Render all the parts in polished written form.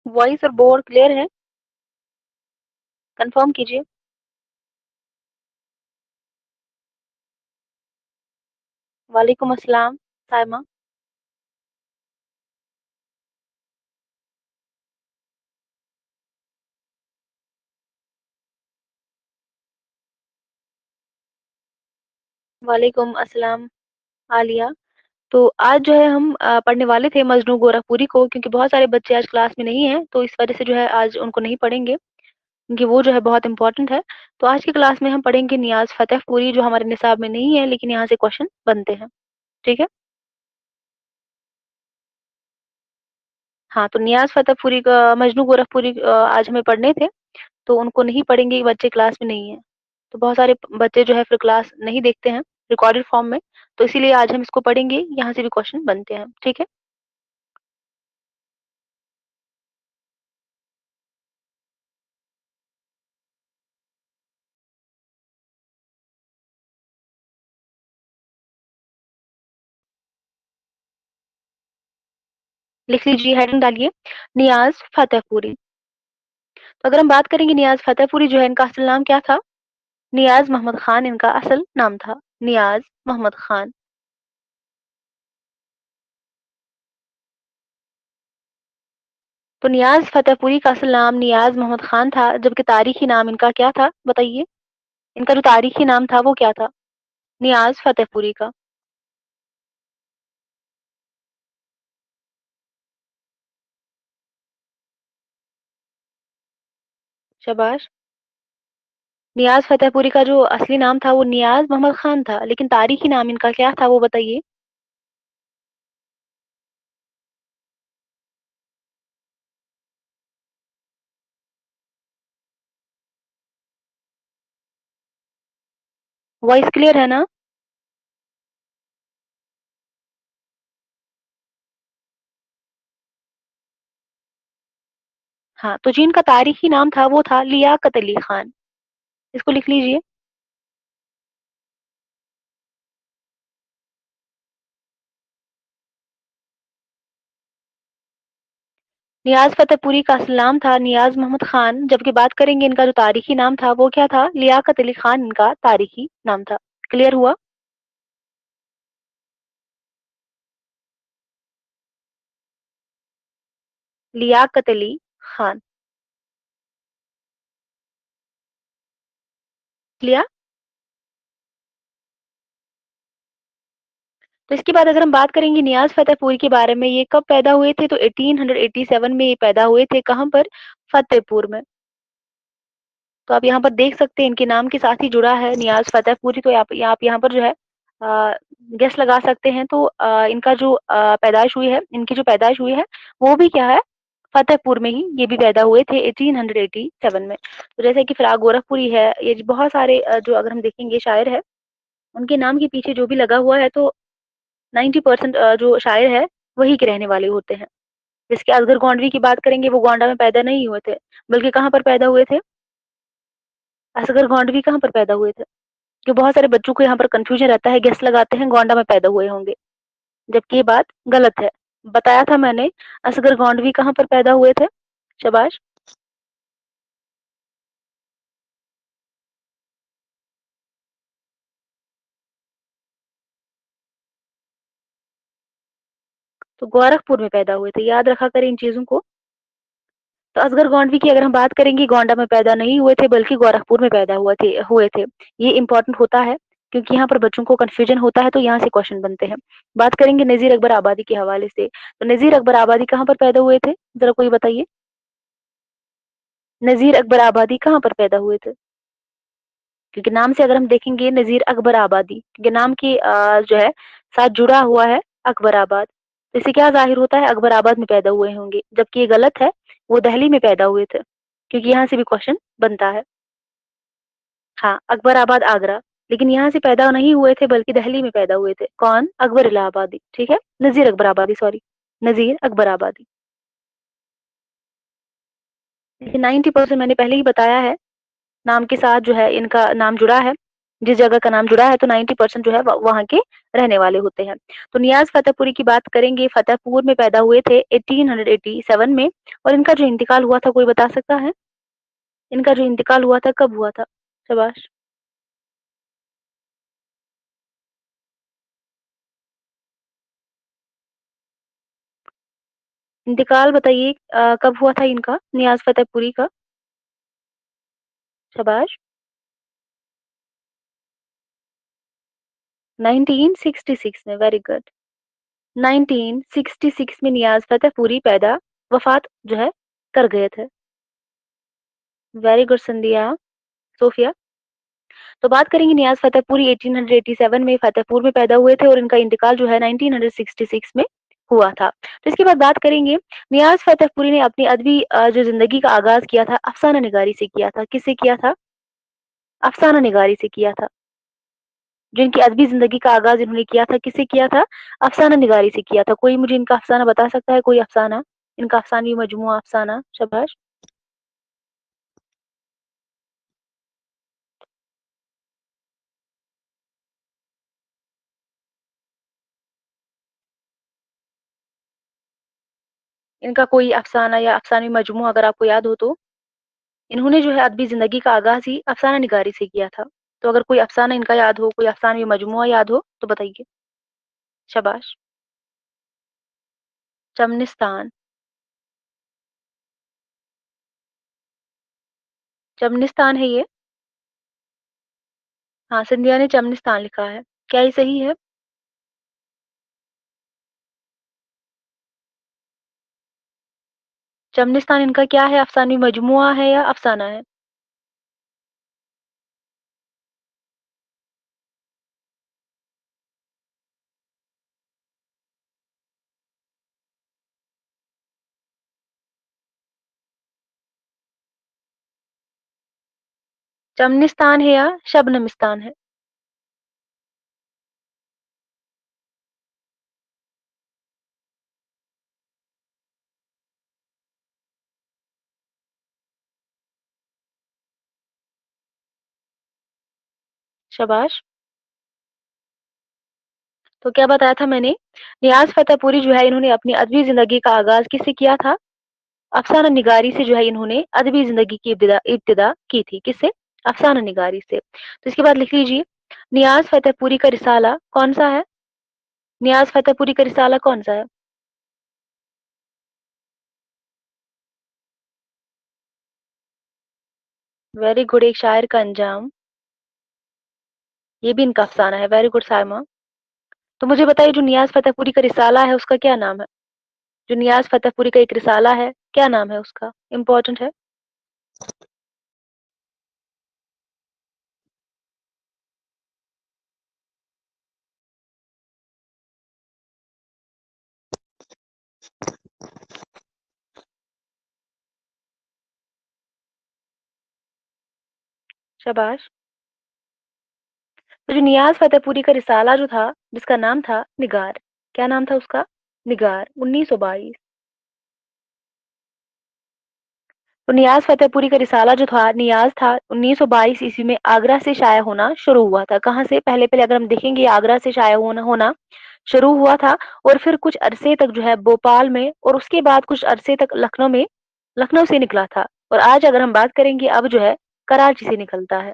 Voice और board clear है? Confirm कीजिए। वालेकुम अस्सलाम साइमा। वालेकुम अस्सलाम आलिया। तो आज जो है हम पढ़ने वाले थे मजनू गोरखपुरी को, क्योंकि बहुत सारे बच्चे आज क्लास में नहीं हैं, तो इस वजह से जो है आज उनको नहीं पढ़ेंगे, क्योंकि वो जो है बहुत इंपॉर्टेंट है। तो आज की क्लास में हम पढ़ेंगे नियाज फतेहपुरी, जो हमारे निसाब में नहीं है लेकिन यहाँ से क्वेश्चन बनते हैं। ठीक है। हाँ, तो नियाज फतेहपुरी का मजनू गोरखपुरी आज हमें पढ़ने थे, तो उनको नहीं पढ़ेंगे, बच्चे क्लास में नहीं है। तो बहुत सारे बच्चे जो है फिर क्लास नहीं देखते हैं रिकॉर्डेड फॉर्म में, तो इसीलिए आज हम इसको पढ़ेंगे, यहाँ से भी क्वेश्चन बनते हैं। ठीक है। लिख लीजिए, हेडिंग डालिए, नियाज फतेहपुरी। तो अगर हम बात करेंगे नियाज फतेहपुरी जो है, इनका असल नाम क्या था? नियाज मोहम्मद खान इनका असल नाम था, नियाज मोहम्मद खान। तो नियाज फतेहपुरी का असल नाम नियाज मोहम्मद खान था, जबकि तारीखी नाम इनका क्या था बताइए? इनका जो तारीखी नाम था वो क्या था? नियाज फतेहपुरी का। शाबाश। नियाज फतेहपुरी का जो असली नाम था वो नियाज मोहम्मद खान था, लेकिन तारीखी नाम इनका क्या था वो बताइए? वॉइस क्लियर है ना? हाँ, तो जिनका तारीखी नाम था वो था लियाकत अली खान। इसको लिख लीजिए। नियाज फतेहपुरी का असल नाम था नियाज मोहम्मद खान, जबकि बात करेंगे इनका जो तारीखी नाम था वो क्या था? लियाकत अली खान इनका तारीखी नाम था। क्लियर हुआ? लियाकत अली खान। लिया। तो इसके बाद अगर हम बात करेंगे नियाज फतेहपुरी के बारे में, ये कब पैदा हुए थे? तो 1887 में ये पैदा हुए थे। कहाँ पर? फतेहपुर में। तो आप यहाँ पर देख सकते हैं इनके नाम के साथ ही जुड़ा है नियाज फतेहपुरी, तो आप यहाँ पर जो है गेस लगा सकते हैं। तो इनका जो पैदाइश हुई है, इनकी जो पैदाइश हुई है वो भी क्या है? फतेहपुर में ही ये भी पैदा हुए थे 1887 में। तो जैसे कि फिराक गोरखपुरी है, ये बहुत सारे जो अगर हम देखेंगे शायर है, उनके नाम के पीछे जो भी लगा हुआ है, तो 90% जो शायर है वही के रहने वाले होते हैं। जिसके असगर गोंडवी की बात करेंगे, वो गोंडा में पैदा नहीं हुए थे, बल्कि कहाँ पर पैदा हुए थे? असगर गोंडवी कहाँ पर पैदा हुए थे? कि बहुत सारे बच्चों को यहाँ पर कंफ्यूजन रहता है, गेस लगाते हैं गोंडा में पैदा हुए होंगे, जबकि ये बात गलत है। बताया था मैंने, असगर गोंडवी कहाँ पर पैदा हुए थे। शाबाश। तो गोरखपुर में पैदा हुए थे, याद रखा करें इन चीजों को। तो असगर गोंडवी की अगर हम बात करेंगे, गोंडा में पैदा नहीं हुए थे बल्कि गोरखपुर में पैदा हुए थे। ये इंपॉर्टेंट होता है, क्योंकि यहाँ पर बच्चों को कंफ्यूजन होता है, तो यहाँ से क्वेश्चन बनते हैं। बात करेंगे नजीर अकबर आबादी के हवाले से, तो नजीर अकबर आबादी कहाँ पर पैदा हुए थे? जरा कोई बताइए। नजीर अकबर आबादी कहाँ पर पैदा हुए थे? क्योंकि नाम से अगर हम देखेंगे नजीर अकबर आबादी, क्योंकि नाम की जो है साथ जुड़ा हुआ है अकबराबाद, तो इससे क्या जाहिर होता है? अकबराबाद में पैदा हुए होंगे, जबकि ये गलत है, वो दिल्ली में पैदा हुए थे, क्योंकि यहाँ से भी क्वेश्चन बनता है। हाँ, अकबराबाद आगरा, लेकिन यहाँ से पैदा नहीं हुए थे बल्कि दिल्ली में पैदा हुए थे। कौन? अकबर इलाहाबादी। ठीक है, नजीर अकबर आबादी, सॉरी, नजीर अकबर आबादी। लेकिन 90% मैंने पहले ही बताया है, नाम के साथ जो है इनका नाम जुड़ा है, जिस जगह का नाम जुड़ा है तो 90% जो है वहाँ के रहने वाले होते हैं। तो नियाज़ फ़तेहपुरी की बात करेंगे, फ़तेहपुर में पैदा हुए थे 1887 में और इनका जो इंतकाल हुआ था कोई बता सकता है? इनका जो इंतकाल हुआ था कब हुआ था? शाबाश! इंतकाल बताइए कब हुआ था इनका, नियाज़ फ़तेहपुरी का? शाबाश! 1966 में, वेरी गुड। 1966 में नियाज़ फ़तेहपुरी वफ़ात जो है कर गए थे। वेरी गुड संध्या, सोफिया। तो बात करेंगे नियाज़ फ़तेहपुरी 1887 में फ़तेहपुर में पैदा हुए थे और इनका इंतकाल जो है 1966 में हुआ था। तो इसके बाद बात करेंगे नियाज़ फ़तेहपुरी ने अपनी अदबी जो ज़िंदगी का आगाज़ किया था अफ़साना निगारी से किया था। किससे किया था? अफ़साना निगारी से किया था। जो इनकी अदबी ज़िंदगी का आगाज़ इन्होंने किया था, किससे किया था? अफ़साना निगारी से किया था। कोई मुझे इनका अफ़साना बता सकता है, कोई अफ़साना? इनका अफ़सानवी मजमूआ अफ़साना, शाबाश। इनका कोई अफ़साना या अफ़सानवी मजमूआ अगर आपको याद हो तो? इन्होंने जो है अदबी ज़िंदगी का आगाज़ ही अफ़साना निगारी से किया था। तो अगर कोई अफ़साना इनका याद हो, कोई अफ़सानवी मजमूआ याद हो, तो बताइए। शाबाश। चमनिस्तान, चमनिस्तान है ये? हाँ, सिंधिया ने चमनिस्तान लिखा है। क्या ये सही है? चमनिस्तान इनका क्या है? अफ़सानवी मजमूआ है या अफ़साना है? चमनिस्तान है या शबनमिस्तान है? शाबाश। तो क्या बताया था मैंने? नियाज़ फ़तेहपुरी जो है इन्होंने अपनी अदबी ज़िंदगी का आगाज़ किससे किया था? अफ़साना निगारी से जो है इन्होंने अदबी ज़िंदगी की इब्तिदा इब्तिदा की थी। किससे? अफ़साना निगारी से। तो इसके बाद लिख लीजिए, नियाज़ फ़तेहपुरी का रिसाला कौन-सा है? नियाज़ फ़तेहपुरी का रिसाला कौन-सा है? वेरी गुड, एक शायर का अंजाम। ये भी इनका अफ़साना है। Very good Saima. तो मुझे बताइए जो नियाज़ फ़तेहपुरी का रिसाला है उसका क्या नाम है? जो नियाज़ फ़तेहपुरी का एक रिसाला है, क्या नाम है उसका? इम्पोर्टेंट है। शाबाश। तो जो नियाज़ फ़तेहपुरी का रिसाला जो था, जिसका नाम था निगार, क्या नाम था उसका? निगार, 1922। तो नियाज़ फ़तेहपुरी का रिसाला जो था, नियाज़ था 1922 ईस्वी में आगरा से शाया होना शुरू हुआ था। कहाँ से? पहले-पहले अगर हम देखेंगे आगरा से शाया होना होना शुरू हुआ था और फिर कुछ अरसे तक जो है भोपाल में और उसके बाद कुछ अरसे तक लखनऊ से निकला था। और आज अगर हम बात करेंगे अब जो है कराची से निकलता है।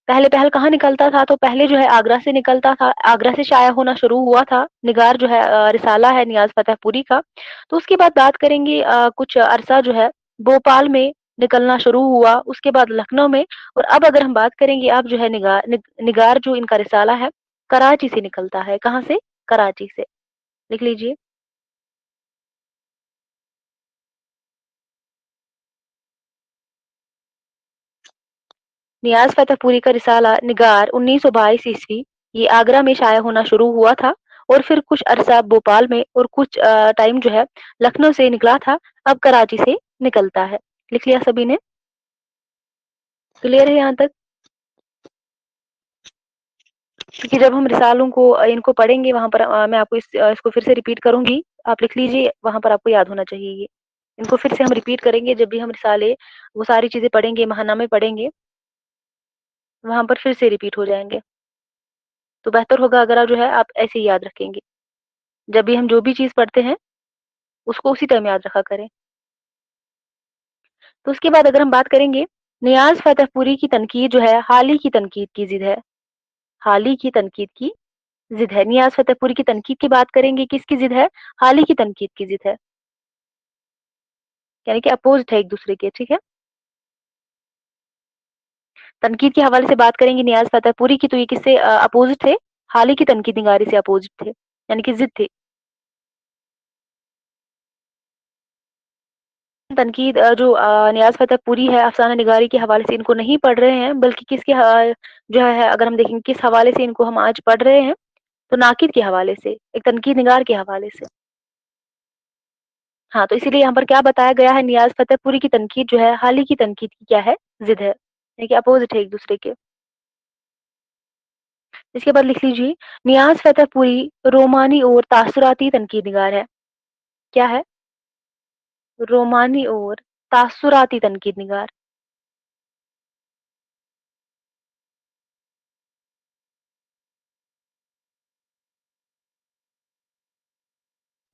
पहले-पहल कहाँ निकलता था? तो पहले जो है आगरा से निकलता था, आगरा से शाया होना शुरू हुआ था, निगार जो है रिसाला है नियाज़ फ़तेहपुरी का। तो उसके बाद बात करेंगे कुछ अरसा जो है भोपाल में निकलना शुरू हुआ, उसके बाद लखनऊ में और अब अगर हम बात करेंगे अब जो है निगार जो इनका रिसाला है, कराची से निकलता है। कहाँ से? कराची से। लिख लीजिए। नियाज़ फ़तेहपुरी का रिसाला निगार 1922 ईस्वी ये आगरा में शाया होना शुरू हुआ था और फिर कुछ अरसा भोपाल में और कुछ टाइम जो है लखनऊ से निकला था, अब कराची से निकलता है। लिख लिया सभी ने? क्लियर है यहाँ तक? क्योंकि जब हम रिसालों को इनको पढ़ेंगे वहाँ पर मैं आपको इसको फिर से रिपीट करूँगी, आप लिख लीजिए, वहाँ पर आपको याद होना चाहिए ये। इनको फिर से हम रिपीट करेंगे जब भी हम रिसाले वो सारी चीज़ें पढ़ेंगे, महानामे पढ़ेंगे। वहाँ पर फिर से रिपीट हो जाएँगे। तो बेहतर होगा अगर आप जो है आप ऐसे ही याद रखेंगे। जब भी हम जो भी चीज़ पढ़ते हैं, उसको उसी टाइम याद रखा करें। तो उसके बाद अगर हम बात करेंगे, नियाज़ फ़तेहपुरी की तनकीद जो है, हाल ही की तनकीद की ज़िद है। हाल ही की तनकीद की ज़िद है। नियाज़ फ़तेहपुरी की तनकीद की बात करेंगे, किसकी ज़िद है? हाल ही की तनकीद की ज़िद है। यानी कि अपोज़िट है एक-दूसरे के, ठीक है? तनकीद के हवाले से बात करेंगे नियाज़ फ़तेहपुरी की, तो ये किससे अपोज़िट थे? हाल ही की तनकीद निगारी से अपोज़िट थे, यानी कि ज़िद थे। तनकीद जो नियाज़ फ़तेहपुरी है, अफ़साना निगारी के हवाले से इनको नहीं पढ़ रहे हैं, बल्कि किसके जो है अगर हम देखेंगे किस हवाले से इनको हम आज पढ़ रहे हैं, तो नाक़िद के हवाले से, एक तनकीद निगार के हवाले से। हाँ, तो इसीलिए यहाँ पर क्या बताया गया है, नियाज़ फ़तेहपुरी की तनकीद जो है, हाल ही की तनकीद की क्या है? ज़िद है, यानी कि अपोज़िट है एक-दूसरे के। इसके बाद लिख लीजिए, नियाज़ फ़तेहपुरी रोमानी और तासुराती तनकीद निगार है। क्या है? रोमानी और तासुराती तनकीद निगार।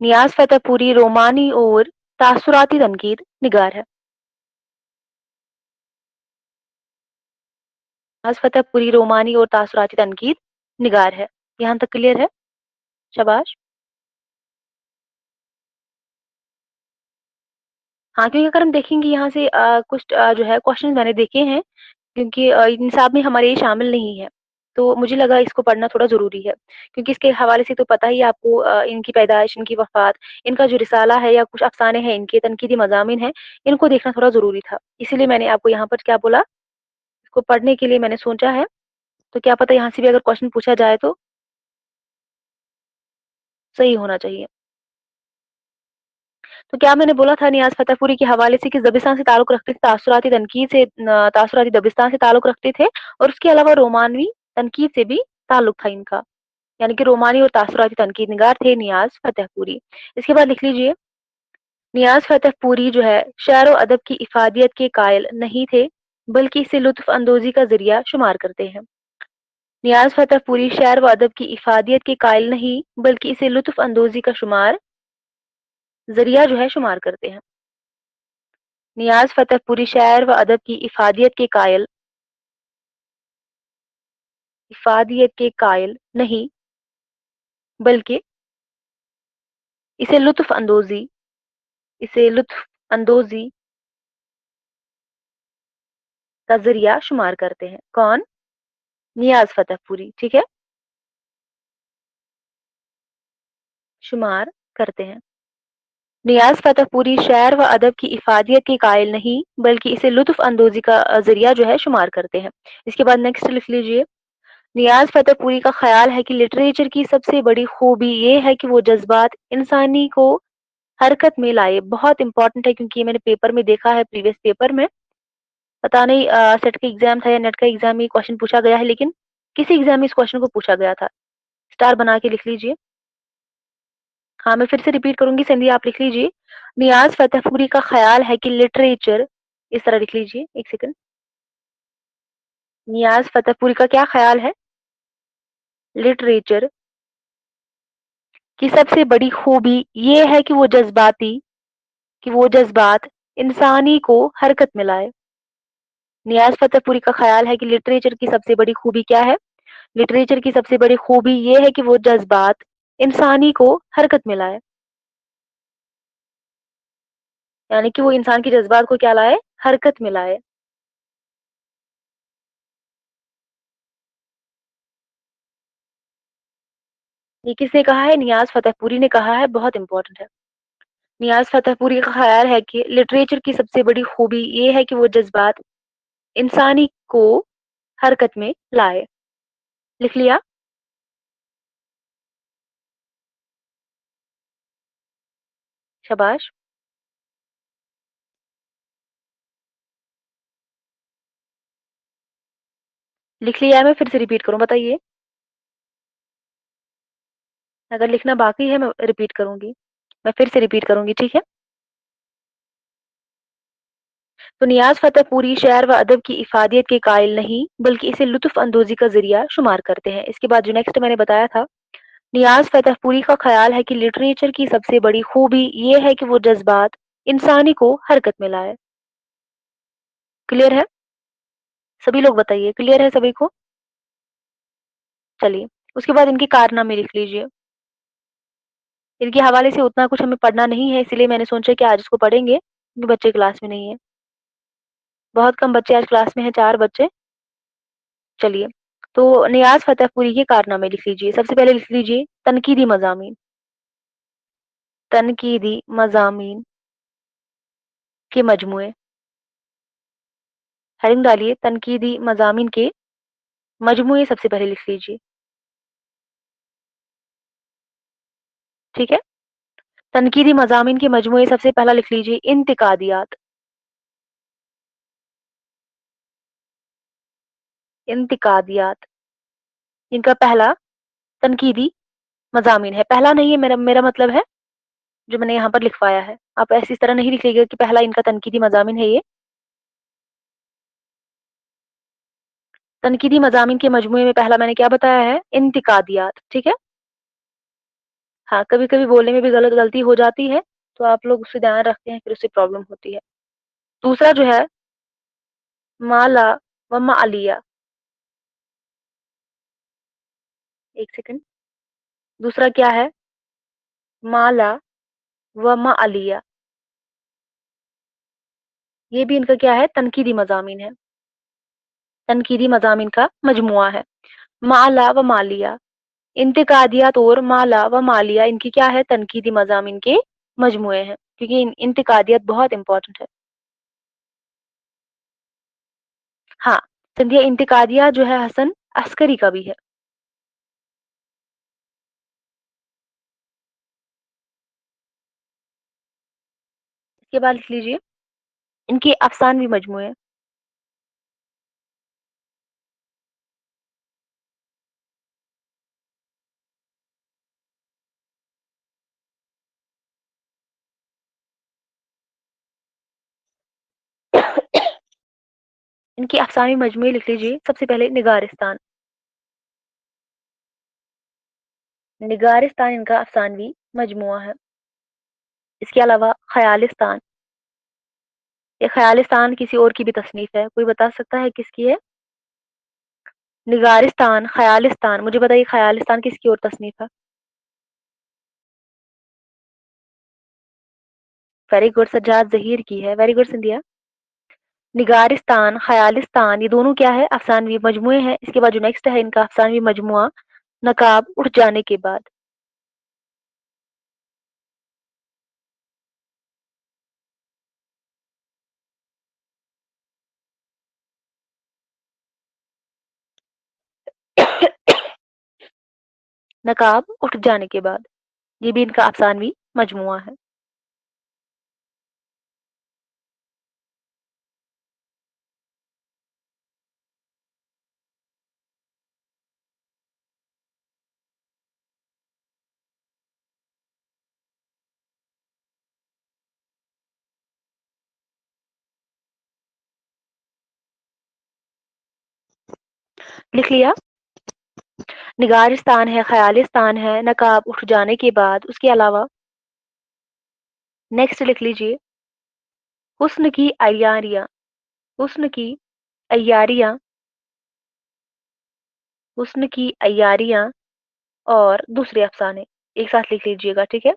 नियाज़ फ़तेहपुरी रोमानी और तासुराती तनकीद निगार है। नियाज़ फ़तेहपुरी रोमानी और तासुराती तनकीद निगार है। यहाँ तक क्लियर है? शाबाश। हाँ, क्योंकि अगर हम देखेंगे यहाँ से कुछ जो है क्वेश्चन मैंने देखे हैं, क्योंकि निसाब में हमारे ये शामिल नहीं है। तो मुझे लगा इसको पढ़ना थोड़ा ज़रूरी है, क्योंकि इसके हवाले से तो पता ही है आपको इनकी पैदाइश, इनकी वफ़ात, इनका जो रिसाला है या कुछ अफ़साने हैं इनके, तनकीदी मज़ामिन हैं, इनको देखना थोड़ा ज़रूरी था। इसीलिए मैंने आपको यहाँ पर क्या बोला, इसको पढ़ने के लिए मैंने सोचा है, तो क्या पता यहाँ से भी अगर क्वेश्चन पूछा जाए तो सही होना चाहिए। तो क्या मैंने बोला था नियाज़ फ़तेहपुरी के हवाले से कि दबिस्तान से ताल्लुक़ रखते थे, तासुराती तनकीद से तासुराती दबिस्तान से ताल्लुक़ रखते थे और उसके अलावा रोमानवी तनकीद से भी ताल्लुक़ था इनका। यानी कि रोमानी और तासुराती तनकीद निगार थे नियाज़ फ़तेहपुरी। इसके बाद लिख लीजिए, नियाज़ फ़तेहपुरी जो है शेर व अदब की इफ़ादियत के कायल नहीं थे, बल्कि इसे लुत्फ़ अंदोज़ी का ज़रिया शुमार करते हैं। नियाज़ फ़तेहपुरी शेर व अदब की इफ़ादियत के कायल नहीं, बल्कि इसे लुत्फ़ अंदोज़ी का ज़रिया जो है शुमार करते हैं। नियाज़ फ़तेहपुरी शेर व अदब की इफ़ादियत के कायल नहीं, बल्कि इसे लुत्फ़ अंदोज़ी इसे लुत्फ़ अंदोज़ी का ज़रिया शुमार करते हैं। कौन? नियाज़ फ़तेहपुरी, ठीक है? शुमार करते हैं। नियाज़ फ़तेहपुरी शेर व अदब की इफ़ादियत के कायल नहीं, बल्कि इसे लुत्फ़ अंदोज़ी का ज़रिया जो है शुमार करते हैं। इसके बाद नेक्स्ट लिख लीजिए, नियाज़ फ़तेहपुरी का ख़्याल है कि लिटरेचर की सबसे बड़ी खूबी ये है कि वो जज़्बात इंसानी को हरकत में लाए। बहुत इम्पोर्टेंट है, क्योंकि ये मैंने पेपर में देखा है, प्रीवियस पेपर में। पता नहीं सेट का एग्ज़ाम था या नेट का एग्ज़ाम में ये क्वेश्चन पूछा गया है, लेकिन किसी एग्ज़ाम में इस क्वेश्चन को पूछा गया था। स्टार बना के लिख लीजिए। हाँ, मैं फिर से रिपीट करूँगी, संध्या आप लिख लीजिए। नियाज़ फ़तेहपुरी का ख़्याल है कि लिटरेचर, इस तरह लिख लीजिए, 1 सेकंड। नियाज़ फ़तेहपुरी का क्या ख़्याल है? लिटरेचर की सबसे बड़ी खूबी ये है कि वो जज़्बात इंसानी को हरकत में लाए। नियाज़ फ़तेहपुरी का ख़्याल है कि लिटरेचर की सबसे बड़ी खूबी क्या है? लिटरेचर की सबसे बड़ी खूबी ये है कि वो जज़्बात इंसानी को हरकत में लाए। यानी कि वो इंसान के जज़्बात को क्या लाए? हरकत में लाए। ये किसने कहा है? नियाज़ फ़तेहपुरी ने कहा है, बहुत इम्पोर्टेंट है। नियाज़ फ़तेहपुरी का ख़्याल है कि लिटरेचर की सबसे बड़ी खूबी ये है कि वो जज़्बात इंसानी को हरकत में लाए। लिख लिया? शाबाश! लिख लिया है, मैं फिर से रिपीट करूँ, बताइए? अगर लिखना बाकी है, मैं रिपीट करूँगी। मैं फिर से रिपीट करूँगी, ठीक है? तो नियाज़ फ़तेहपुरी शेर व अदब की इफ़ादियत के कायल नहीं, बल्कि इसे लुत्फ़ अंदोज़ी का ज़रिया शुमार करते हैं। इसके बाद जो नेक्स्ट मैंने बताया था, नियाज़ फ़तेहपुरी का ख़्याल है कि लिटरेचर की सबसे बड़ी खूबी ये है कि वो जज़्बात इंसानी को हरकत में लाए। क्लियर है? सभी लोग बताइए, क्लियर है सभी को? चलिए, उसके बाद इनके कारनामे लिख लीजिए। इनके हवाले से उतना कुछ हमें पढ़ना नहीं है, इसलिए मैंने सोचा कि आज इसको पढ़ेंगे, क्योंकि बच्चे क्लास में नहीं हैं। बहुत कम बच्चे आज क्लास में हैं, 4 बच्चे। चलिए, तो नियाज़ फ़तेहपुरी के कारनामे लिख लीजिए। सबसे पहले लिख लीजिए तनकीदी मज़ामीन। तनकीदी मज़ामीन के मजमूए। हेडिंग डालिए तनकीदी मज़ामीन के मजमूए सबसे पहले लिख लीजिए। ठीक है? तनकीदी मज़ामीन के मजमूए सबसे पहला लिख लीजिए इंतिकादियात। इंतिकादियात। इनका पहला तनकीदी मज़ामीन है। पहला नहीं है, मेरा मेरा मतलब है जो मैंने यहाँ पर लिखवाया है। आप ऐसे इस तरह नहीं लिखिएगा कि पहला इनका तनकीदी मज़ामीन है ये। तनकीदी मज़ामीन के मजमूए में पहला मैंने क्या बताया है? इंतिकादियात। ठीक है? हाँ, कभी-कभी बोलने में भी गलती हो जाती है, तो आप लोग उससे ध्यान रखते हैं, फिर उससे प्रॉब्लम होती है। दूसरा जो है माला व मालिया। 1 सेकंड। दूसरा क्या है? माला व मालिया। ये भी इनका क्या है? तनकीदी मज़ामीन है। तनकीदी मज़ामीन का मजमुआ है। माला व मालिया। इंतिकादियात और माला व मालिया इनकी क्या है? तनकीदी मज़ामीन के मजमुए हैं, क्योंकि इंतिकादियात बहुत इंपॉर्टेंट है। हाँ, संध्या इंतिकादिया जो है हसन अस्करी का भी है। इसके बाद लिख लीजिए इनके अफ़सानवी मजमुए। इनके अफ़सानवी मजमूए लिख लीजिए। सबसे पहले निगारिस्तान। निगारिस्तान इनका अफ़सानवी मजमुआ है। इसके अलावा ख़यालिस्तान। ये ख़यालिस्तान किसी और की भी तसनीफ़ है। कोई बता सकता है किसकी है? निगारिस्तान, ख़यालिस्तान, मुझे बताइए ख़यालिस्तान किसकी और तसनीफ़ है? वेरी गुड, सज्जाद ज़हीर की है। Very good Scindia. निगारिस्तान, ख़यालिस्तान ये दोनों क्या है? अफ़सानवी मजमुए हैं। इसके बाद जो नेक्स्ट है इनका अफ़सानवी मजमुआ नकाब उठ जाने के बाद। नकाब उठ जाने के बाद। ये भी इनका अफ़सानवी मजमुआ है। लिख लिया? निगारिस्तान है, ख़यालिस्तान है, नकाब उठ जाने के बाद। उसके अलावा नेक्स्ट लिख लीजिए हुस्न की अय्यारियाँ। हुस्न की अय्यारियाँ। हुस्न की अय्यारियाँ और दूसरे अफ़साने। एक साथ लिख लीजिएगा, ठीक है?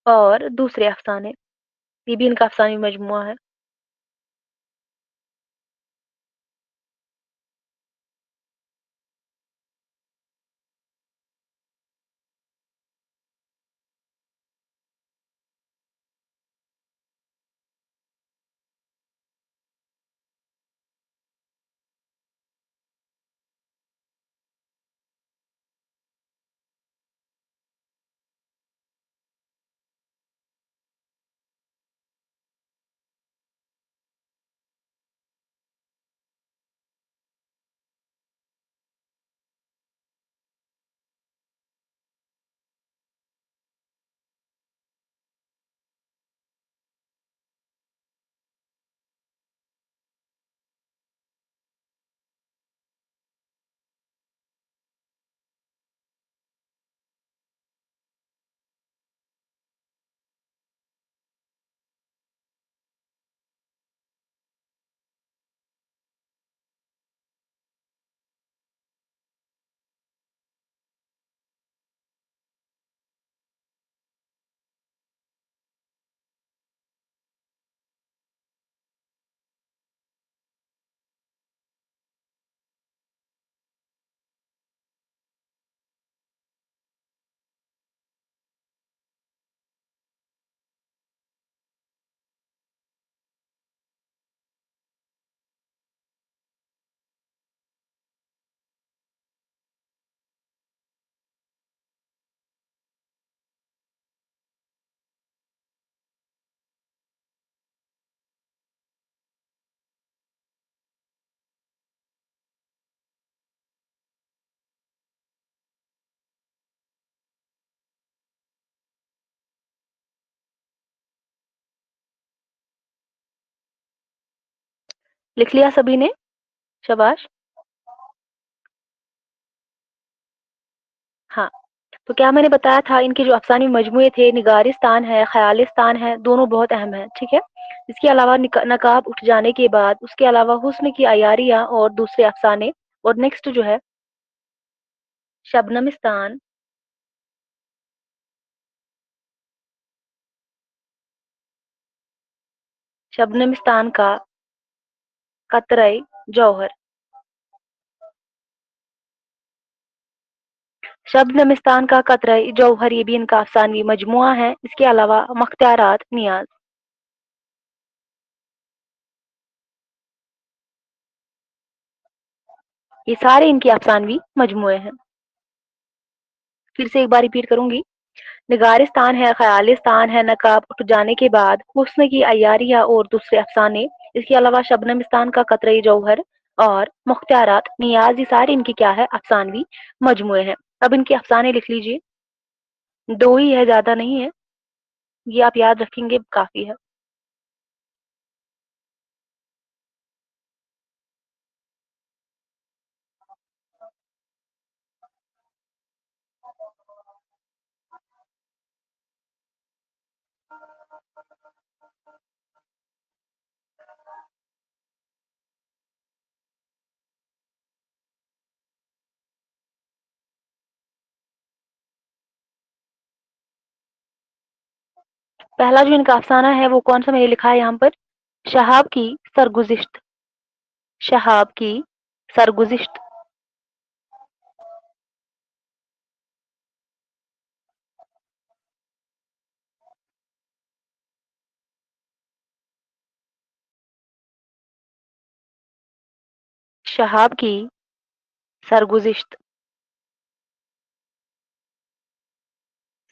और दूसरे अफ़साने। ये भी इनका अफ़सानी मजमुआ है। लिख लिया सभी ने? शाबाश। हाँ, तो क्या मैंने बताया था इनके जो अफ़सानी मजमूए थे निगारिस्तान है, ख़यालिस्तान है, दोनों बहुत अहम हैं, ठीक है? इसके अलावा नकाब उठ जाने के बाद उसके अलावा हुस्न की अयारियाँ और दूसरे अफ़साने और नेक्स्ट जो है शबनमिस्तान, शबनमिस्तान का कतरे जौहर, शबनमिस्तान का कतरे जौहर ये भी इनका अफ़सानी मजमूआ है। इसके अलावा मख्तियारात नियाज़, ये सारे इनके अफ़सानवी मजमूए हैं। फिर से एक बार रिपीट करूँगी। निगारिस्तान है, ख़यालिस्तान है, नकाब उठ जाने के बाद, हुस्न की अय्यारियाँ और दूसरे अफ़साने, इसके अलावा शबनमिस्तान का कतरे जौहर और मुख्तियारात नियाज़ ये सारे इनके क्या है अफ़सानवी मजमूए हैं। अब इनके अफ़साने लिख लीजिए, 2 ही है, ज़्यादा नहीं है, ये आप याद रखेंगे काफ़ी है। पहला जो इनका अफ़साना है वो कौन-सा मैंने लिखा है यहाँ पर? शहाब की सरगुज़िश्त, शहाब की सरगुज़िश्त, शहाब की सरगुज़िश्त,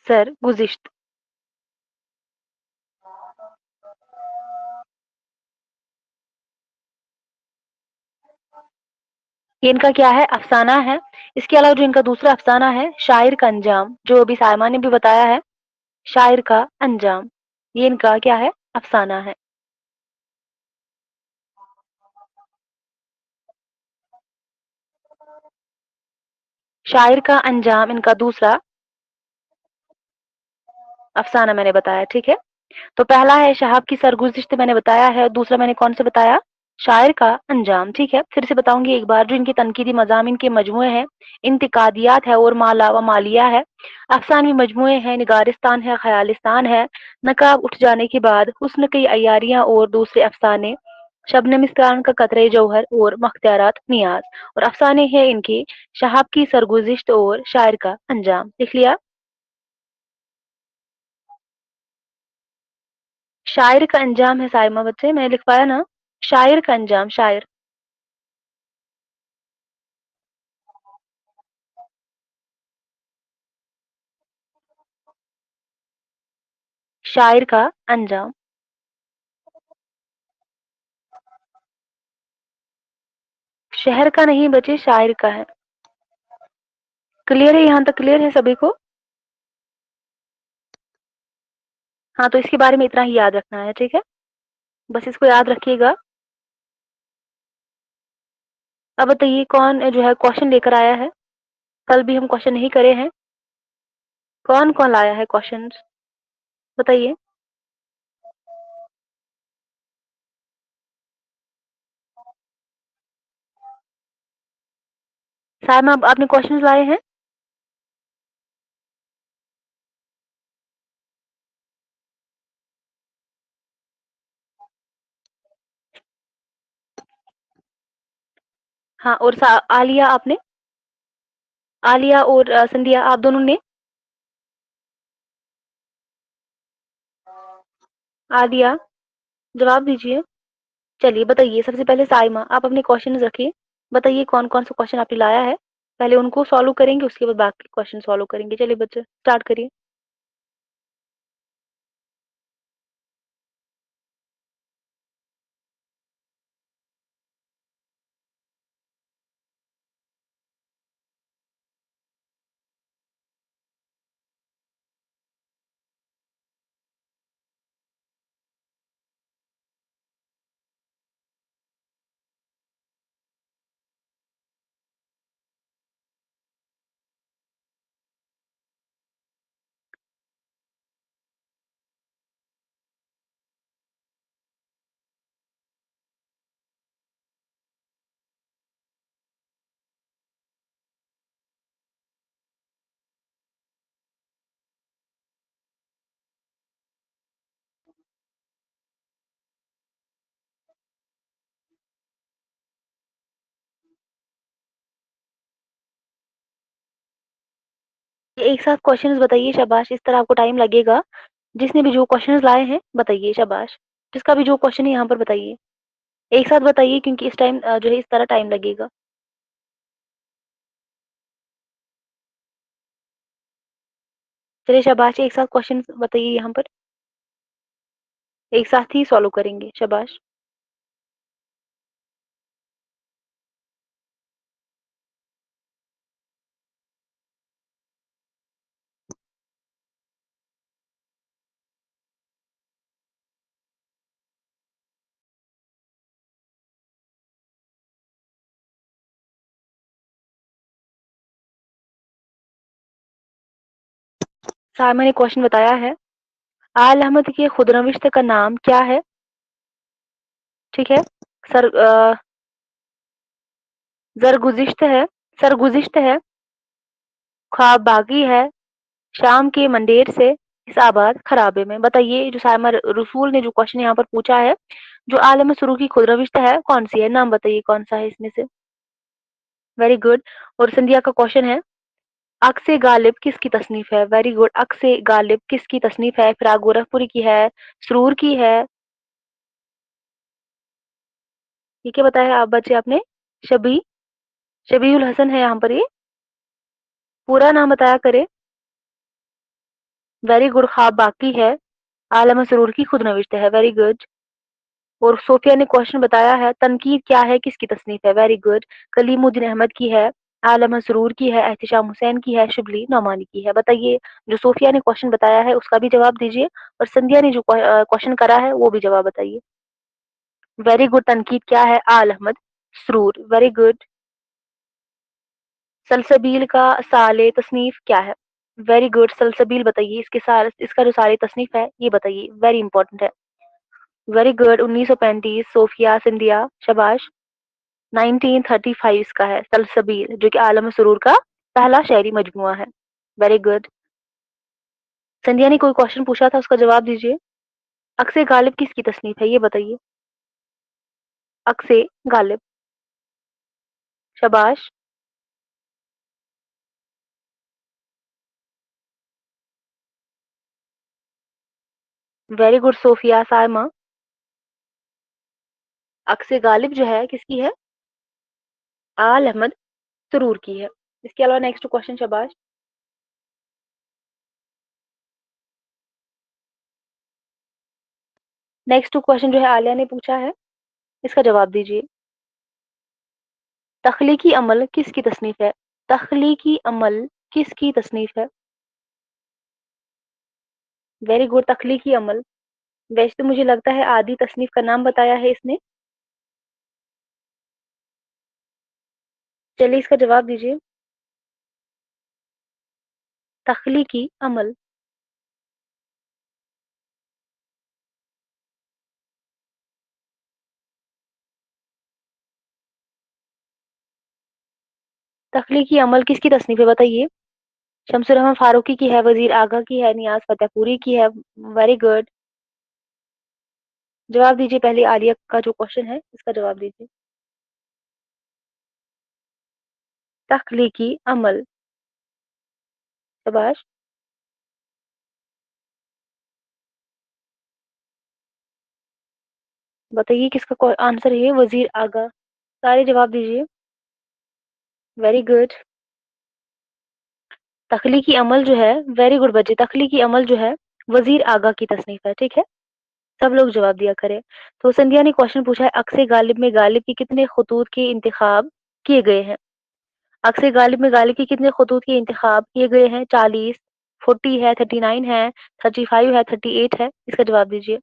सरगुज़िश्त। ये इनका क्या है अफ़साना है। इसके अलावा जो इनका दूसरा अफ़साना है शायर का अंजाम, जो अभी सायमा ने भी बताया है, शायर का अंजाम, ये इनका क्या है अफ़साना है। शायर का अंजाम इनका दूसरा अफ़साना मैंने बताया, ठीक है? तो पहला है शहाब की सरगुज़िश्त मैंने बताया है, दूसरा मैंने कौन-सा बताया? शायर का अंजाम, ठीक है? फिर से बताऊँगी एक बार जो इनके तनकीदी मज़ामिन के मजमूए हैं, इंतिकादियात है और माला व मालिया है, अफ़सानवी मजमूए हैं, निगारिस्तान है, ख़यालिस्तान है, नकाब उठ जाने के बाद, हुस्न की अय्यारियाँ और दूसरे अफ़साने, शबनमिस्तान का कतरे जौहर और मख्तियारात नियाज़ और अफ़साने हैं इनके शहाब की सरगुज़िश्त और शायर का अंजाम। लिख लिया? शायर का अंजाम है साइमा बच्चे, मैंने लिखवाया ना? शायर का अंजाम, शायर। शायर का अंजाम। शहर का नहीं बचे, शायर का है। क्लियर है, यहाँ तक क्लियर है सभी को? हाँ, तो इसके बारे में इतना ही याद रखना है, ठीक है? बस इसको याद रखिएगा। अब बताइए कौन जो है क्वेश्चन लेकर आया है? कल भी हम क्वेश्चन नहीं करे हैं। कौन-कौन लाया है क्वेश्चन्स? बताइए। सायमा आपने क्वेश्चन्स लाए हैं? हाँ, और सा आलिया आपने? आलिया और संध्या आप दोनों ने? आलिया, जवाब दीजिए। चलिए बताइए सबसे पहले साइमा आप अपने क्वेश्चंस रखिए। बताइए कौन-कौन सा क्वेश्चन आपने लाया है? पहले उनको सॉल्व करेंगे उसके बाद बाकी क्वेश्चन सॉल्व करेंगे। चलिए बच्चे स्टार्ट करिए। ये एक साथ क्वेश्चंस बताइए, शाबाश, इस तरह आपको टाइम लगेगा। जिसने भी जो क्वेश्चंस लाए हैं बताइए, शाबाश। जिसका भी जो क्वेश्चन है यहाँ पर बताइए। एक साथ बताइए क्योंकि इस टाइम जो है इस तरह टाइम लगेगा। चलिए शाबाश, एक साथ क्वेश्चन बताइए यहाँ पर। एक साथ ही सॉल्व करेंगे, शाबाश। साइमन ने क्वेश्चन बताया है, आल अहमद के खुदरविश्त का नाम क्या है? ठीक है। सर जरगुजिश्त है, सरगुजिश्त है, ख्वाब बागी है, शाम के मंडेर से इस आबाद खराबे में। बताइए जो साइमर रसूल ने जो क्वेश्चन यहाँ पर पूछा है, जो आलम सुरू की खुदरविश्त है कौन सी है? नाम बताइए कौन सा है इसमें से। Very good. और संध्या का क्वेश्चन है, अक्स गालिब किसकी तसनीफ है? Very good. अक्स गालिब किसकी तसनीफ है? फिराक गोरखपुरी की है, सरूर की है? ये क्या बताया आप बच्चे आपने? शबी शबीउल हसन है यहाँ पर। ये पूरा नाम बताया करे। Very good. ख्वाब बाकी है, आलम सरूर की खुद नविश्त है। Very good. और सोफिया ने क्वेश्चन बताया है, तनकीद क्या है किसकी तसनीफ है? Very good. कलीमुद्दीन अहमद की है, आलम सरूर की है, एहतिशाम हुसैन की है, शिबली नौमानी की है। बताइए जो सोफिया ने क्वेश्चन बताया है उसका भी जवाब दीजिए, और संध्या ने जो क्वेश्चन करा है वो भी जवाब बताइए। Very good. तनकीद क्या है? आल अहमद सरूर। Very good. सलसबील का साले तसनीफ क्या है? Very good. सलसबील बताइए, इसके साल इसका जो साले तसनीफ है ये बताइए, वेरी इंपॉर्टेंट है। Very good. 1935। सोफिया सिंधिया, शबाश। 1935 इसका है सलसबील, जो कि आलम सरूर का पहला शायरी मजमुआ है। Very good. संध्या ने कोई क्वेश्चन पूछा था, उसका जवाब दीजिए। अक्से गालिब किसकी तसनीफ है ये बताइए। अक्से गालिब, शबाश। Very good Sofia Saima. अक्से गालिब जो है किसकी है? आल अहमद सरूर की है। इसके अलावा नेक्स्ट क्वेश्चन, शबाश। नेक्स्ट क्वेश्चन जो है आलिया ने पूछा है, इसका जवाब दीजिए। तख्लीकी अमल किसकी तसनीफ है? तख्लीकी अमल किसकी तसनीफ है? Very good. तख्लीकी अमल। वैसे तो मुझे लगता है आदि तसनीफ का नाम बताया है इसने। चलिए इसका जवाब दीजिए। तख्लीकी अमल। तख्लीकी अमल किसकी तसनीफ है बताइए। शमसुर रहमान फारूकी की है, वजीर आगा की है, नियाज फतेहपुरी की है। Very good. जवाब दीजिए पहले आलिया का जो क्वेश्चन है इसका जवाब दीजिए। तख्लीकी अमल, शाबाश। बताइए किसका आंसर है? वजीर आगा। सारे जवाब दीजिए। Very good. तख्लीकी अमल जो है, वेरी गुड बच्चे, तख्लीकी अमल जो है वजीर आगा की तसनीफ है। ठीक है, सब लोग जवाब दिया करें। तो संध्या ने क्वेश्चन पूछा है, अक्से गालिब में गालिब की कितने खतूत के इंतखाब किए गए हैं? अक्से गालिब में गालिब की कितने खतूत के इंतखाब किए गए हैं? 40, 40 है, 39 है, 35 है, 38 है? इसका जवाब दीजिए,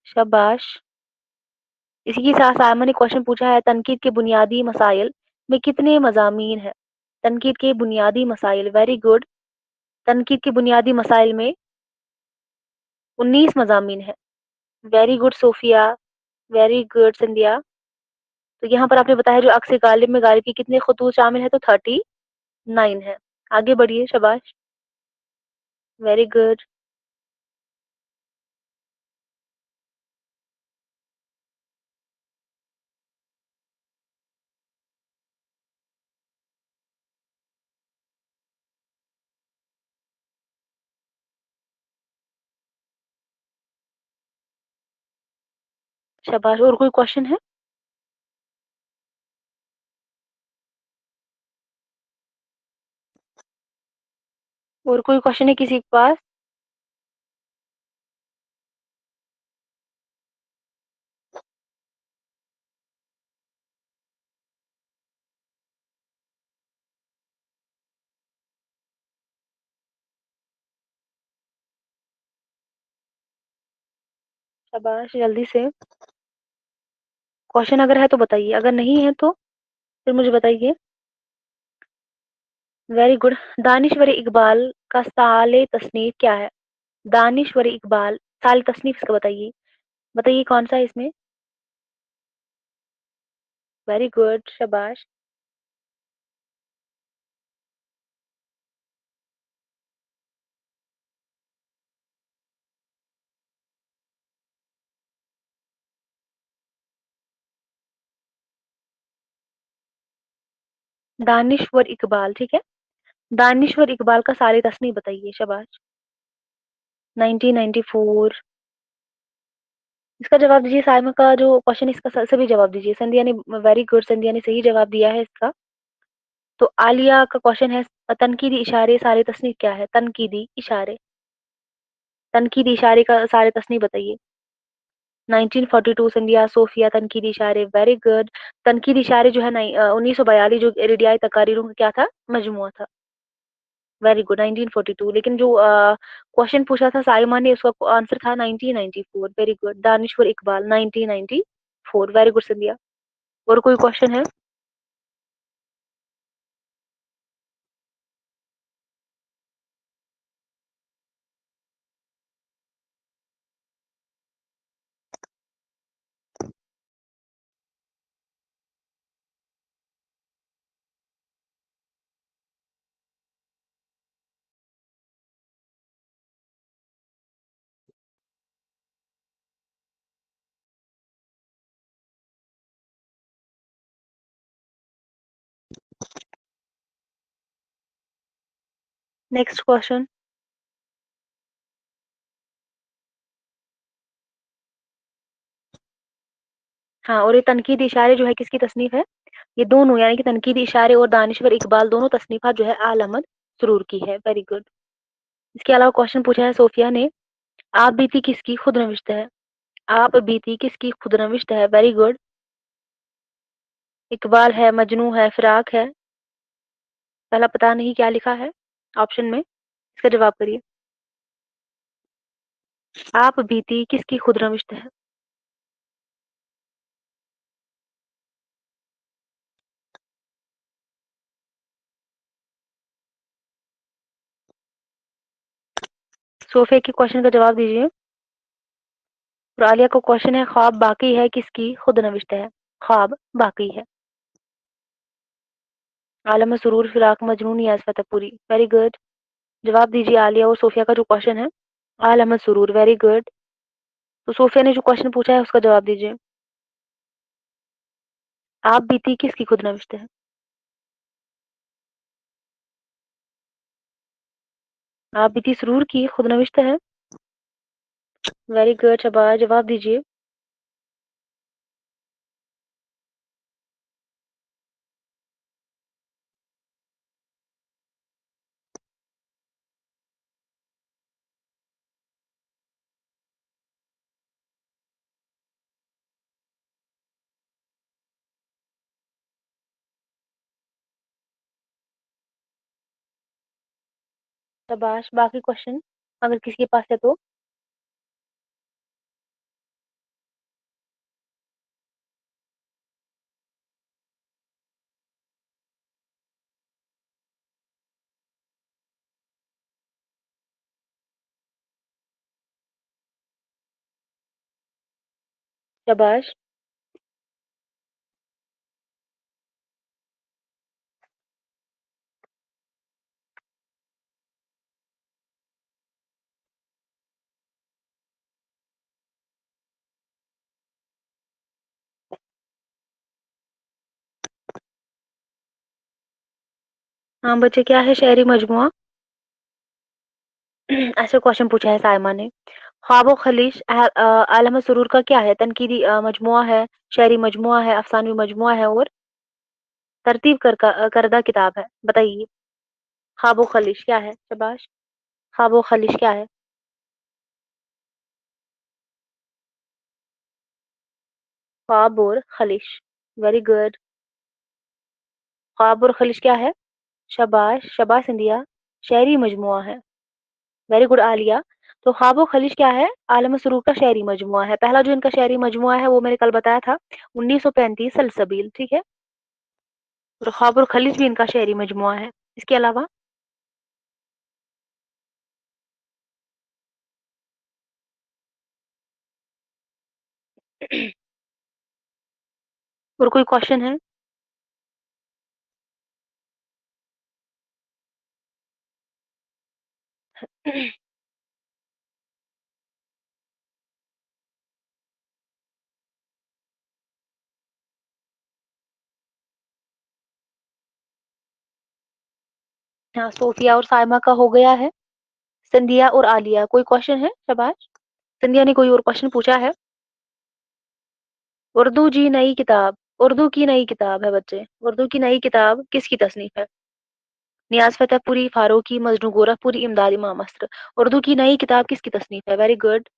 शाबाश। इसी के साथ सायमा ने क्वेश्चन पूछा है, तनकीद के बुनियादी मसाइल में कितने मजामीन है? तनकीद के बुनियादी मसाइल, वेरी गुड। तनकीद के बुनियादी मसाइल में 19 मजामीन है। Very good Sofia, very good Sandhya. तो यहाँ पर आपने बताया जो अक्स गालिब में गालिब की कितने खतूत शामिल है, तो 39 है। आगे बढ़िए, शाबाश। Very good. शाबाश। और कोई क्वेश्चन है? और कोई क्वेश्चन है किसी के पास? शाबाश, जल्दी से। क्वेश्चन अगर है तो बताइए, अगर नहीं है तो फिर मुझे बताइए। Very good. दानिश्वर इकबाल का साले तसनीफ क्या है? दानिश्वर इकबाल साले तसनीफ इसका बताइए। बताइए कौन सा है इसमें? वेरी गुड, शाबाश। दानिश्वर इकबाल, ठीक है। दानिश्वर इकबाल का साले तसनीफ बताइए, शाबाश। 1994। इसका जवाब दीजिए। साइमा का जो क्वेश्चन इसका सभी जवाब दीजिए। संध्या ने, वेरी गुड, संध्या ने सही जवाब दिया है इसका। तो आलिया का क्वेश्चन है, तनकीदी इशारे सारे तस्नीफ क्या है? तनकीदी इशारे, तनकीदी इशारे का सारे तस्नीफ बताइए। 1942 संध्या। सोफिया तनकीदी इशारे, वेरी गुड। तनकीदी इशारे जो है 1942 जो रेडियाई तकारीरों का क्या था? मजमुआ था। Very good, 1942। लेकिन जो क्वेश्चन पूछा था साइमा ने, उसका आंसर था 1994। Very good. Danishwar Iqbal 1994। Very good Sandhya. और कोई क्वेश्चन है? Next question. हाँ, और ये तनकीद इशारे जो है किसकी तसनीफ है? ये दोनों, यानी कि तनकीद इशारे और दानिश्वर इकबाल दोनों तसनीफा जो है आल अहमद सुरूर की है। Very good. इसके अलावा क्वेश्चन पूछा है सोफिया ने, आप बीती किसकी खुद नविश्त है? आप बीती किसकी खुद नविश्त है? Very good. इकबाल है, मजनू है, फिराक है? पहला पता नहीं क्या लिखा है ऑप्शन में, इसका जवाब करिए। आप बीती किसकी खुद नविश्त है? सोफिया के क्वेश्चन का जवाब दीजिए। और आलिया को क्वेश्चन है, ख्वाब बाकी है किसकी खुद नविश्त है? ख्वाब बाकी है। आलम सुरूर, फिराक, मजनून, यास फतेहपुरी? Very good. जवाब दीजिए आलिया और सोफिया का जो क्वेश्चन है। आल अहमद सुरूर, वेरी गुड। तो सोफिया ने जो क्वेश्चन पूछा है उसका जवाब दीजिए। आप बीती किसकी खुद नविश्त है? आप बीती सुरूर की खुद नविश्त है? Very good, Shahbaz. जवाब दीजिए। शबाश। बाकी क्वेश्चन अगर किसी के पास है तो? शबाश। हाँ बच्चे, क्या है शहरी मजमुआ? ऐसे क्वेश्चन पूछा है साइमा ने। ख्वाब खलीश आलम सुरूर का क्या है? तनकीदी मजमुआ है, शेरी मजमुआ है, अफसानवी मजमुआ है और तरतीब करदा किताब है। बताइए। ख्वाब खलीश क्या है? शबाश। ख्वाब खलीश क्या है? ख्वाब और खलीश। Very good. ख्वाब और खलीश क्या है? शबाश, शबाश इंदिया। शेरी मजमुआ है। Very good Alia. तो ख्वाब और खलीश क्या है? आलम सुरूर का शेरी मजमुआ है। पहला जो इनका शेरी मजमुआ है वो मैंने कल बताया था, 1935 सलसबील, ठीक है। और ख्वाब और खलीश भी इनका शेरी मजमुआ है। इसके अलावा और कोई क्वेश्चन है? हाँ, सोफिया और साइमा का हो गया है। संधिया और आलिया, कोई क्वेश्चन है? शबाश। संध्या ने कोई और क्वेश्चन पूछा है? उर्दू जी नई किताब। उर्दू की नई किताब है बच्चे। उर्दू की नई किताब किसकी तसनीफ है? नियाज फतेहपुरी, फारूकी, मजनू गोरखपुरी, इमदाद इमाम अस्र। उर्दू की नई किताब किसकी तसनीफ है? Very good.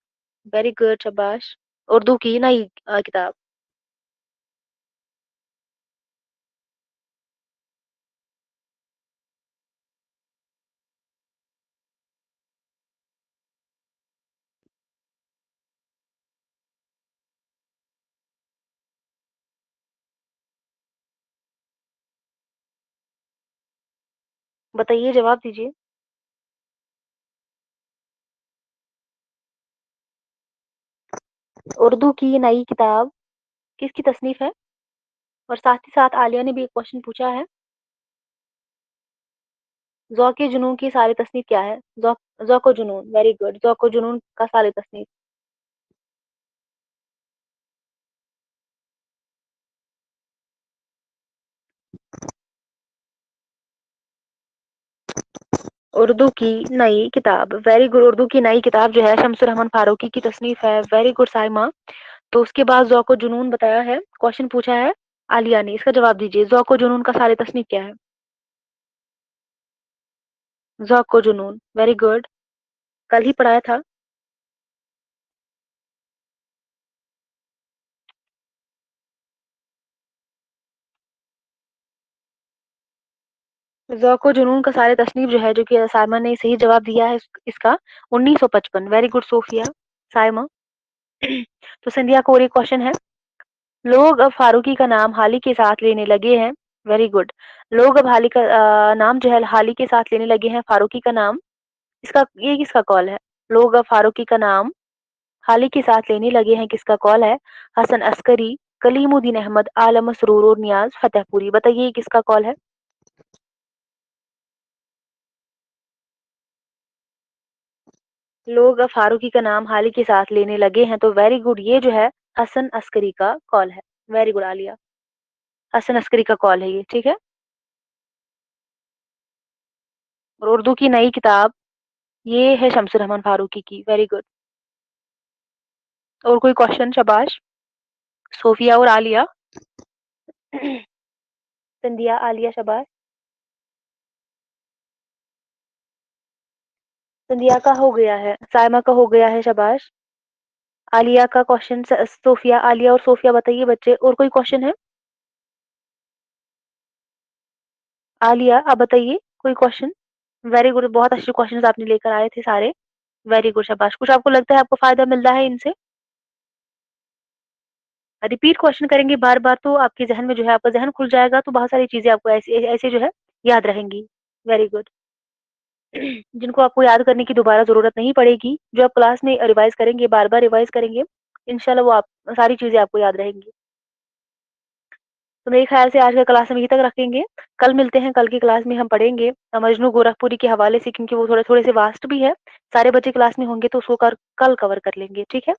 वेरी गुड, शबाश। उर्दू की नई किताब। बताइए, जवाब दीजिए। उर्दू की नई किताब किसकी तसनीफ है? और साथ ही साथ आलिया ने भी एक क्वेश्चन पूछा है। ज़ौक़ जुनून की सारी तसनीफ क्या है? ज़ौक़ जुनून, वेरी गुड। ज़ौक़ जुनून का सारी तसनीफ। उर्दू की नई किताब, वेरी गुड। उर्दू की नई किताब जो है शम्सुर रहमान फारूकी की तसनीफ है। Very good Saima. तो उसके बाद ज़ौक़ जुनून बताया है, क्वेश्चन पूछा है आलिया ने, इसका जवाब दीजिए। ज़ौक़ जुनून का सारी तसनीफ क्या है? ज़ौक़ जुनून, वेरी गुड। कल ही पढ़ाया था। ज़ौक़ जुनून का सारे तसनीफ जो है, जो कि साइमा ने सही जवाब दिया है इसका 1955। Very good Sofia. साइमा। तो संध्या को और एक क्वेश्चन है। लोग अब फारूकी का नाम हाली के साथ लेने लगे हैं। Very good. लोग अब हाली का नाम जो है हाली के साथ लेने लगे हैं, फारूकी का नाम। इसका ये किसका कॉल है? लोग अब फारूकी का नाम हाली के साथ लेने लगे हैं, किसका कॉल है? हसन अस्करी, कलीमुद्दीन अहमद, आलम मसरूर और नियाज फतेहपुरी। बताइए ये किसका कॉल है? लोग अब फारूकी का नाम हाली के साथ लेने लगे हैं, तो वेरी गुड, ये जो है हसन अस्करी का कॉल है। Very good Aliya. हसन अस्करी का कॉल है ये, ठीक है। और उर्दू की नई किताब ये है शमसुर रहमान फारूकी की। Very good. और कोई क्वेश्चन? शबाश। सोफिया और आलिया। संदिया, आलिया, शबाश। संदिया का हो गया है, साइमा का हो गया है, शबाश। आलिया का क्वेश्चन, सोफिया, आलिया और सोफिया बताइए बच्चे, और कोई क्वेश्चन है? आलिया आप बताइए, कोई क्वेश्चन? वेरी गुड, बहुत अच्छे क्वेश्चन आपने लेकर आए थे सारे। वेरी गुड, शाबाश। कुछ आपको लगता है आपको फायदा मिल रहा है इनसे? रिपीट क्वेश्चन करेंगे बार बार तो आपके जहन में जो है, आपका जहन खुल जाएगा, तो बहुत सारी चीजें आपको ऐसे ऐसे जो है याद रहेंगी। Very good. जिनको आपको याद करने की दोबारा जरूरत नहीं पड़ेगी, जो आप क्लास में रिवाइज करेंगे, बार बार रिवाइज करेंगे, इंशाल्लाह वो आप सारी चीजें आपको याद रहेंगी। तो मेरे ख्याल से आज का क्लास हम यहीं तक रखेंगे। कल मिलते हैं, कल की क्लास में हम पढ़ेंगे मजनू गोरखपुरी के हवाले से, क्योंकि वो थोड़े थोड़े से वास्ट भी है। सारे बच्चे क्लास में होंगे तो उसको कल कवर कर लेंगे, ठीक है।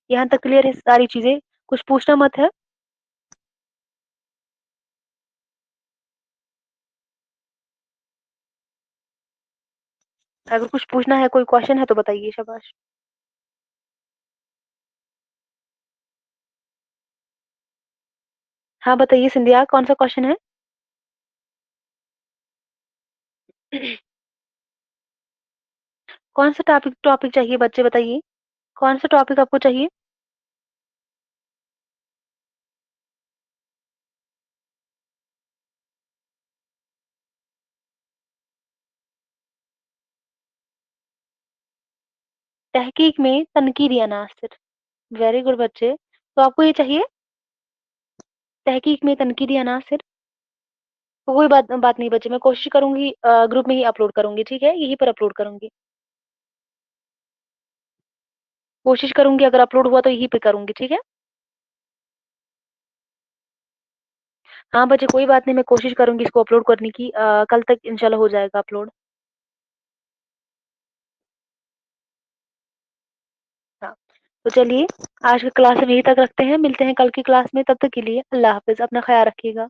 यहाँ तक क्लियर है सारी चीजें? कुछ पूछना मत है। अगर कुछ पूछना है, कोई क्वेश्चन है तो बताइए, शाबाश। हाँ बताइए सिंधिया, कौन सा क्वेश्चन है? कौन सा टॉपिक टॉपिक चाहिए बच्चे बताइए? कौन सा टॉपिक आपको चाहिए? तहकीक में तनकीद या नासिर। वेरी गुड बच्चे। तो आपको ये चाहिए तहकीक में तनकीद या नासिर? तो कोई बात बात नहीं बच्चे, मैं कोशिश करूंगी ग्रुप में ही अपलोड करूंगी, ठीक है, यहीं पर अपलोड करूंगी। कोशिश करूंगी अगर अपलोड हुआ तो यहीं पे करूंगी, ठीक है। हाँ बच्चे कोई बात नहीं, मैं कोशिश करूंगी इसको अपलोड करने की, कल तक इंशाल्लाह हो जाएगा अपलोड। हाँ, तो चलिए आज का क्लास हम यहीं तक रखते हैं, मिलते हैं कल की क्लास में, तब तक के लिए अल्लाह हाफिज, अपना ख्याल रखिएगा।